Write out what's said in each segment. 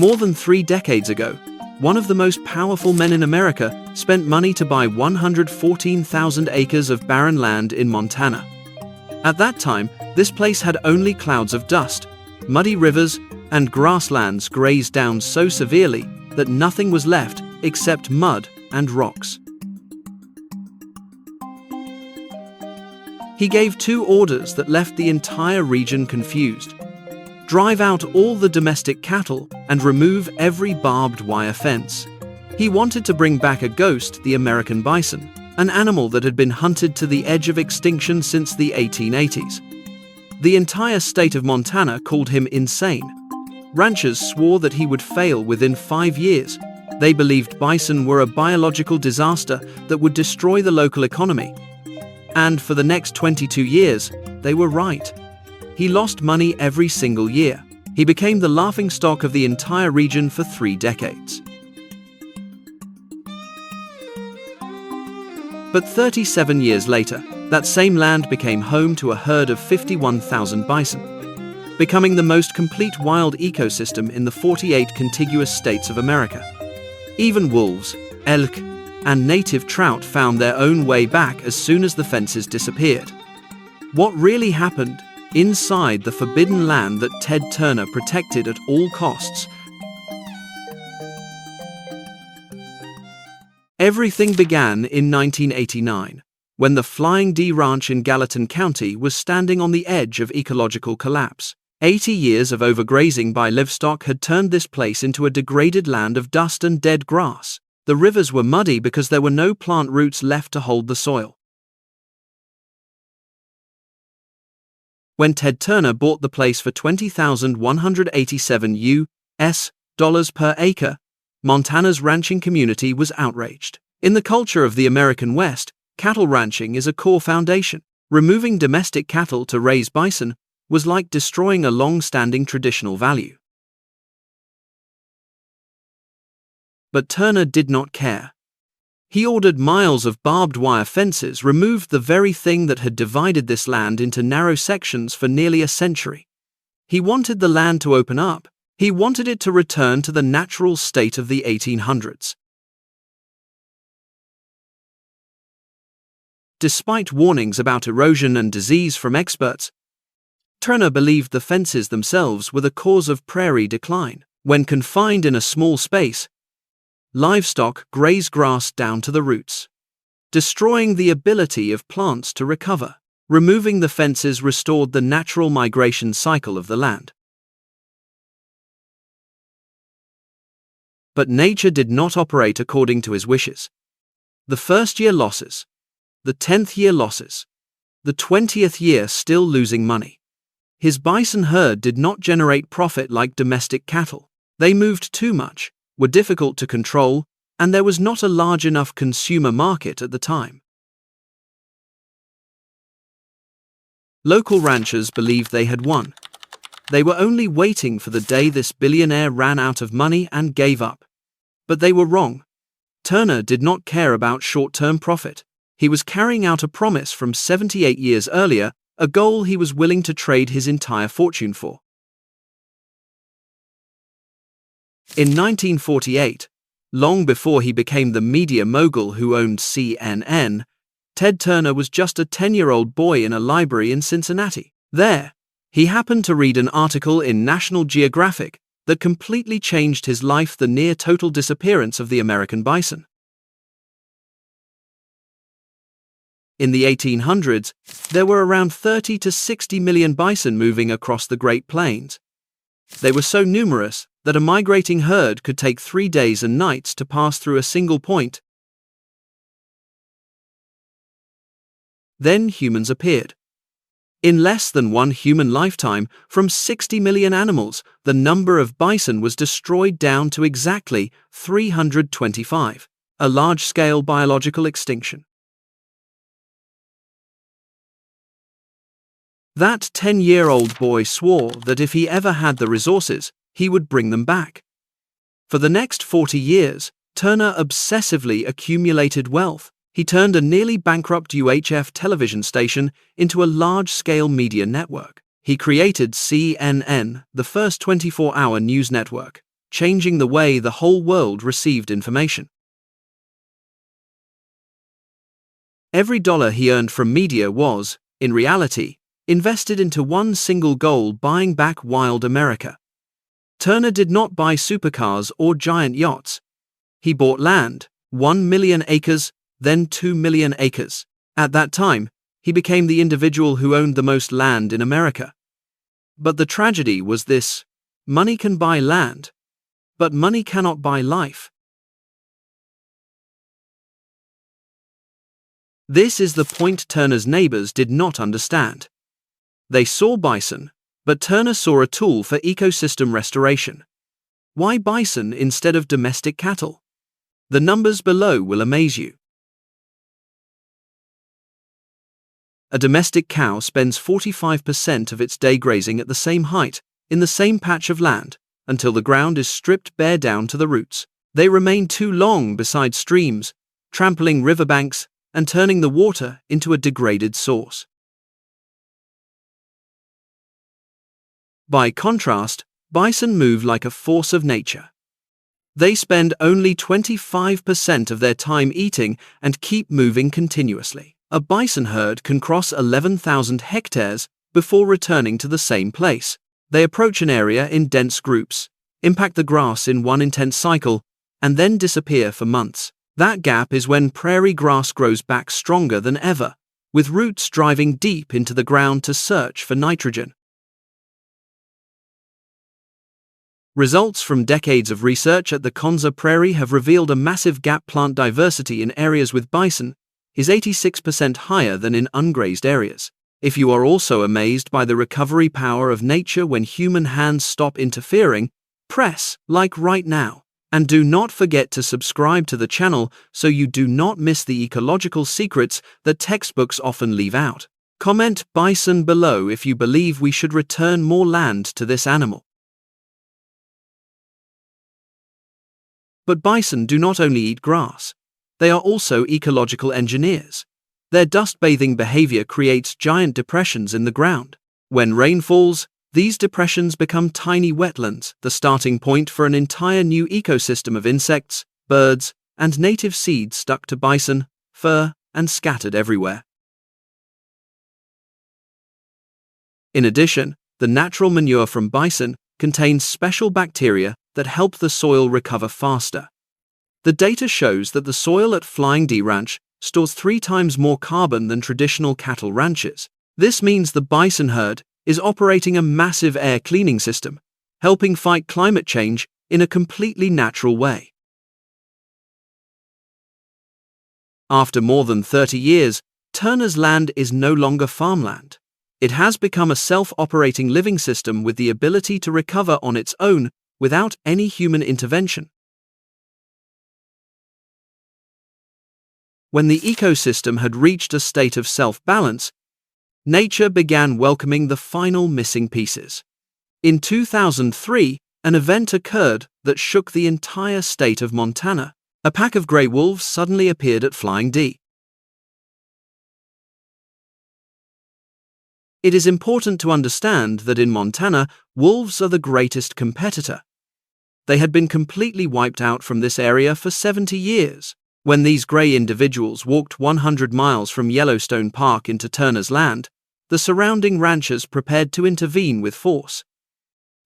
More than 3 decades ago, one of the most powerful men in America spent money to buy 114,000 acres of barren land in Montana. At that time, this place had only clouds of dust, muddy rivers, and grasslands grazed down so severely that nothing was left except mud and rocks. He gave 2 orders that left the entire region confused. Drive out all the domestic cattle and remove every barbed wire fence. He wanted to bring back a ghost, the American bison, an animal that had been hunted to the edge of extinction since the 1880s. The entire state of Montana called him insane. Ranchers swore that he would fail within 5 years. They believed bison were a biological disaster that would destroy the local economy. And for the next 22 years, they were right. He lost money every single year. He became the laughingstock of the entire region for 3 decades. But 37 years later, that same land became home to a herd of 51,000 bison, becoming the most complete wild ecosystem in the 48 contiguous states of America. Even wolves, elk, and native trout found their own way back as soon as the fences disappeared. What really happened inside the forbidden land that Ted Turner protected at all costs? Everything began in 1989, when the Flying D Ranch in Gallatin County was standing on the edge of ecological collapse. 80 years of overgrazing by livestock had turned this place into a degraded land of dust and dead grass. The rivers were muddy because there were no plant roots left to hold the soil. When Ted Turner bought the place for $20,187 US per acre, Montana's ranching community was outraged. In the culture of the American West, cattle ranching is a core foundation. Removing domestic cattle to raise bison was like destroying a long-standing traditional value. But Turner did not care. He ordered miles of barbed wire fences, removed the very thing that had divided this land into narrow sections for nearly a century. He wanted the land to open up. He wanted it to return to the natural state of the 1800s. Despite warnings about erosion and disease from experts, Turner believed the fences themselves were the cause of prairie decline. When confined in a small space, livestock graze grass down to the roots, destroying the ability of plants to recover. Removing the fences restored the natural migration cycle of the land. But nature did not operate according to his wishes. The first year losses, the 10th year losses, the 20th year still losing money. His bison herd did not generate profit like domestic cattle. They moved too much, were difficult to control, and there was not a large enough consumer market at the time. Local ranchers believed they had won. They were only waiting for the day this billionaire ran out of money and gave up. But they were wrong. Turner did not care about short-term profit. He was carrying out a promise from 78 years earlier, a goal he was willing to trade his entire fortune for. In 1948, long before he became the media mogul who owned CNN, Ted Turner was just a 10-year-old boy in a library in Cincinnati. There, he happened to read an article in National Geographic that completely changed his life: the near-total disappearance of the American bison. In the 1800s, there were around 30 to 60 million bison moving across the Great Plains. They were so numerous that a migrating herd could take 3 days and nights to pass through a single point. Then humans appeared. In less than one human lifetime, from 60 million animals, the number of bison was destroyed down to exactly 325, a large-scale biological extinction. That 10-year-old boy swore that if he ever had the resources, he would bring them back. For the next 40 years, Turner obsessively accumulated wealth. He turned a nearly bankrupt UHF television station into a large-scale media network. He created CNN, the first 24-hour news network. changing the way the whole world received information. Every dollar he earned from media was, in reality, invested into one single goal: buying back wild America. Turner did not buy supercars or giant yachts. He bought land, 1 million acres, then 2 million acres. At that time, he became the individual who owned the most land in America. But the tragedy was this: money can buy land, but money cannot buy life. This is the point Turner's neighbors did not understand. They saw bison, but Turner saw a tool for ecosystem restoration. Why bison instead of domestic cattle? The numbers below will amaze you. A domestic cow spends 45% of its day grazing at the same height, in the same patch of land, until the ground is stripped bare down to the roots. They remain too long beside streams, trampling riverbanks, and turning the water into a degraded source. By contrast, bison move like a force of nature. They spend only 25% of their time eating and keep moving continuously. A bison herd can cross 11,000 hectares before returning to the same place. They approach an area in dense groups, impact the grass in one intense cycle, and then disappear for months. That gap is when prairie grass grows back stronger than ever, with roots driving deep into the ground to search for nitrogen. Results from decades of research at the Konza Prairie have revealed a massive gap. Plant diversity in areas with bison is 86% higher than in ungrazed areas. If you are also amazed by the recovery power of nature when human hands stop interfering, press like right now. And do not forget to subscribe to the channel so you do not miss the ecological secrets that textbooks often leave out. Comment bison below if you believe we should return more land to this animal. But bison do not only eat grass. They are also ecological engineers. Their dust-bathing behavior creates giant depressions in the ground. When rain falls, these depressions become tiny wetlands, the starting point for an entire new ecosystem of insects, birds, and native seeds stuck to bison, fur, and scattered everywhere. In addition, the natural manure from bison contains special bacteria that help the soil recover faster. The data shows that the soil at Flying D Ranch stores 3 times more carbon than traditional cattle ranches. This means the bison herd is operating a massive air cleaning system, helping fight climate change in a completely natural way. After more than 30 years, Turner's land is no longer farmland. It has become a self-operating living system with the ability to recover on its own without any human intervention. When the ecosystem had reached a state of self-balance, nature began welcoming the final missing pieces. In 2003, an event occurred that shook the entire state of Montana. A pack of gray wolves suddenly appeared at Flying D. It is important to understand that in Montana, wolves are the greatest competitor. They had been completely wiped out from this area for 70 years. When these gray individuals walked 100 miles from Yellowstone Park into Turner's land, the surrounding ranchers prepared to intervene with force.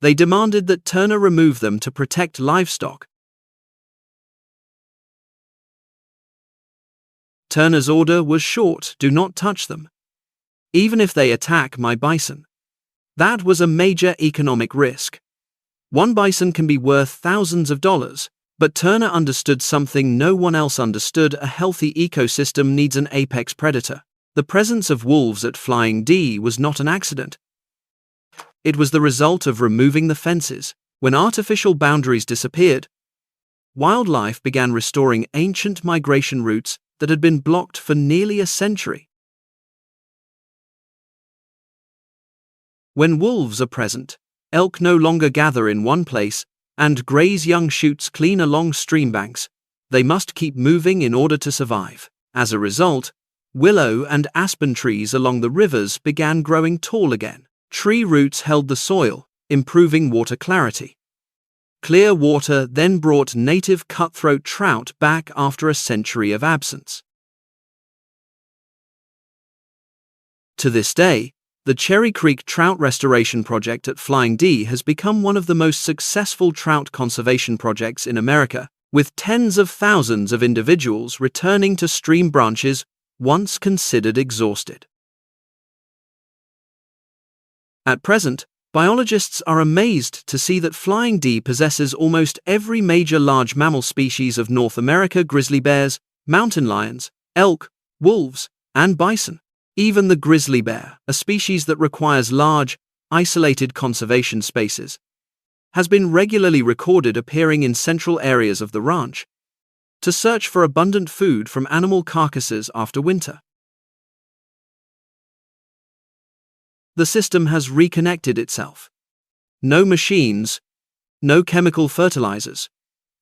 They demanded that Turner remove them to protect livestock. Turner's order was short: do not touch them. Even if they attack my bison. That was a major economic risk. One bison can be worth thousands of dollars, but Turner understood something no one else understood: a healthy ecosystem needs an apex predator. The presence of wolves at Flying D was not an accident. It was the result of removing the fences. When artificial boundaries disappeared, wildlife began restoring ancient migration routes that had been blocked for nearly a century. When wolves are present, elk no longer gather in one place and graze young shoots clean along stream banks. They must keep moving in order to survive. As a result, willow and aspen trees along the rivers began growing tall again. Tree roots held the soil, improving water clarity. Clear water then brought native cutthroat trout back after a century of absence. To this day, the Cherry Creek Trout Restoration Project at Flying D has become one of the most successful trout conservation projects in America, with tens of thousands of individuals returning to stream branches once considered exhausted. At present, biologists are amazed to see that Flying D possesses almost every major large mammal species of North America: grizzly bears, mountain lions, elk, wolves, and bison. Even the grizzly bear, a species that requires large, isolated conservation spaces, has been regularly recorded appearing in central areas of the ranch to search for abundant food from animal carcasses after winter. The system has reconnected itself. No machines, no chemical fertilizers,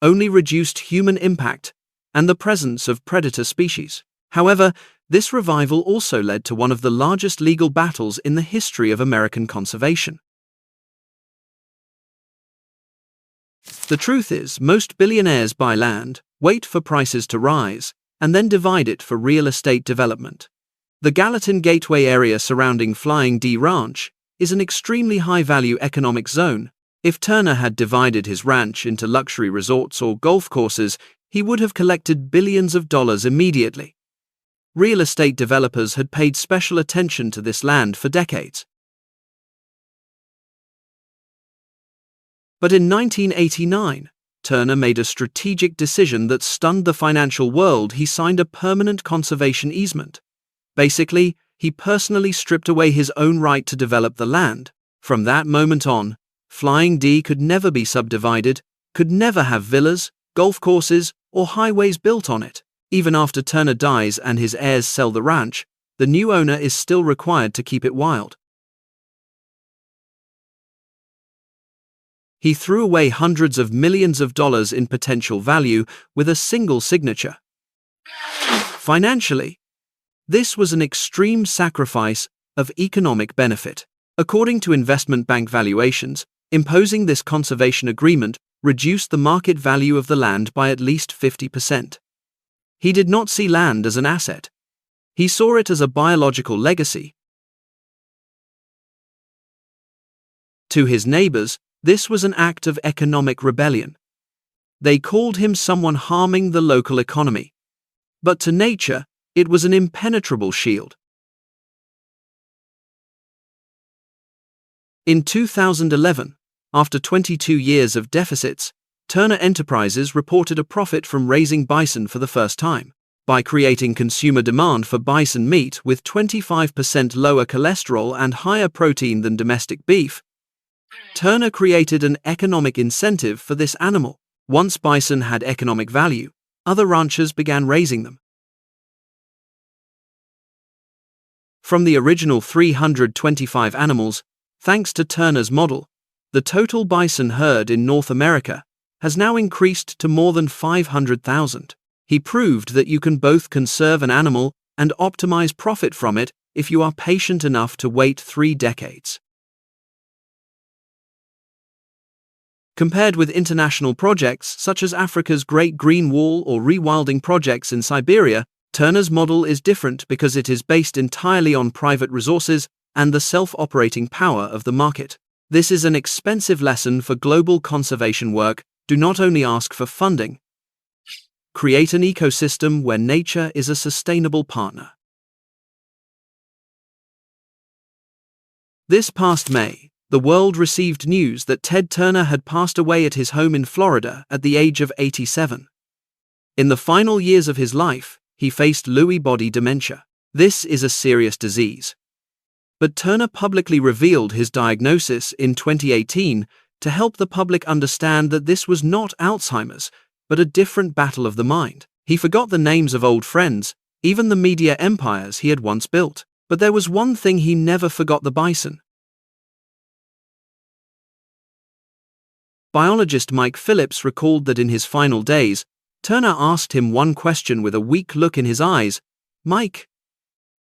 only reduced human impact and the presence of predator species. However, this revival also led to one of the largest legal battles in the history of American conservation. The truth is, most billionaires buy land, wait for prices to rise, and then divide it for real estate development. The Gallatin Gateway area surrounding Flying D Ranch is an extremely high-value economic zone. If Turner had divided his ranch into luxury resorts or golf courses, he would have collected billions of dollars immediately. Real estate developers had paid special attention to this land for decades. But in 1989, Turner made a strategic decision that stunned the financial world. He signed a permanent conservation easement. Basically, he personally stripped away his own right to develop the land. From that moment on, Flying D could never be subdivided, could never have villas, golf courses, or highways built on it. Even after Turner dies and his heirs sell the ranch, the new owner is still required to keep it wild. He threw away hundreds of millions of dollars in potential value with a single signature. Financially, this was an extreme sacrifice of economic benefit. According to investment bank valuations, imposing this conservation agreement reduced the market value of the land by at least 50%. He did not see land as an asset. He saw it as a biological legacy. To his neighbors, this was an act of economic rebellion. They called him someone harming the local economy. But to nature, it was an impenetrable shield. In 2011, after 22 years of deficits, Turner Enterprises reported a profit from raising bison for the first time. By creating consumer demand for bison meat with 25% lower cholesterol and higher protein than domestic beef, Turner created an economic incentive for this animal. Once bison had economic value, other ranchers began raising them. From the original 325 animals, thanks to Turner's model, the total bison herd in North America has now increased to more than 500,000. He proved that you can both conserve an animal and optimize profit from it if you are patient enough to wait 3 decades. Compared with international projects such as Africa's Great Green Wall or rewilding projects in Siberia, Turner's model is different because it is based entirely on private resources and the self-operating power of the market. This is an expensive lesson for global conservation work. Do not only ask for funding. Create an ecosystem where nature is a sustainable partner. This past May, the world received news that Ted Turner had passed away at his home in Florida at the age of 87. In the final years of his life, he faced Lewy body dementia. This is a serious disease. But Turner publicly revealed his diagnosis in 2018 to help the public understand that this was not Alzheimer's, but a different battle of the mind. He forgot the names of old friends, even the media empires he had once built. But there was one thing he never forgot: the bison. Biologist Mike Phillips recalled that in his final days, Turner asked him one question with a weak look in his eyes: "Mike,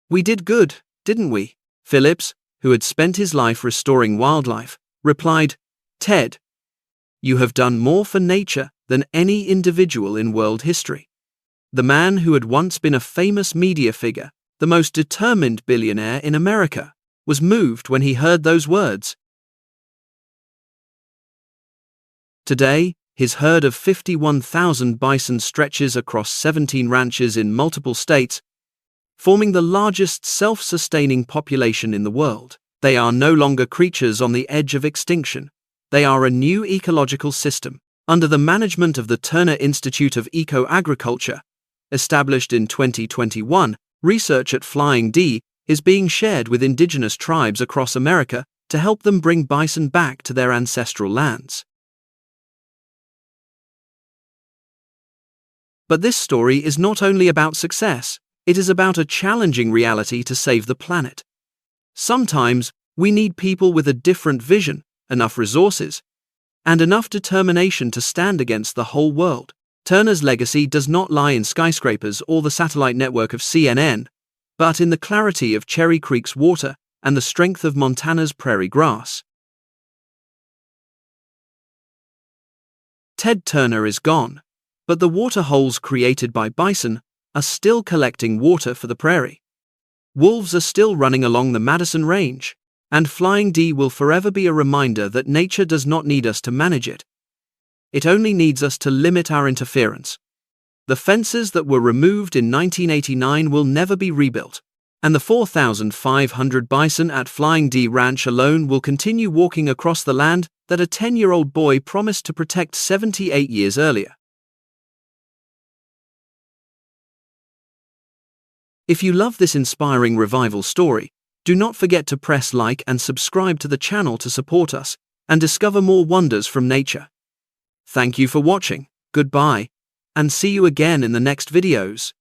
we did good, didn't we?" Phillips, who had spent his life restoring wildlife, replied, "Ted, You have done more for nature than any individual in world history." The man who had once been a famous media figure, the most determined billionaire in America, was moved when he heard those words. Today, his herd of 51,000 bison stretches across 17 ranches in multiple states, forming the largest self-sustaining population in the world. They are no longer creatures on the edge of extinction. They are a new ecological system, under the management of the Turner Institute of Eco-Agriculture. Established in 2021, research at Flying D is being shared with indigenous tribes across America to help them bring bison back to their ancestral lands. But this story is not only about success, it is about a challenging reality to save the planet. Sometimes, we need people with a different vision, enough resources, and enough determination to stand against the whole world. Turner's legacy does not lie in skyscrapers or the satellite network of CNN, but in the clarity of Cherry Creek's water and the strength of Montana's prairie grass. Ted Turner is gone, but the water holes created by bison are still collecting water for the prairie. Wolves are still running along the Madison Range, and Flying D will forever be a reminder that nature does not need us to manage it. It only needs us to limit our interference. The fences that were removed in 1989 will never be rebuilt, and the 4,500 bison at Flying D Ranch alone will continue walking across the land that a 10-year-old boy promised to protect 78 years earlier. If you love this inspiring revival story, do not forget to press like and subscribe to the channel to support us and discover more wonders from nature. Thank you for watching, goodbye, and see you again in the next videos.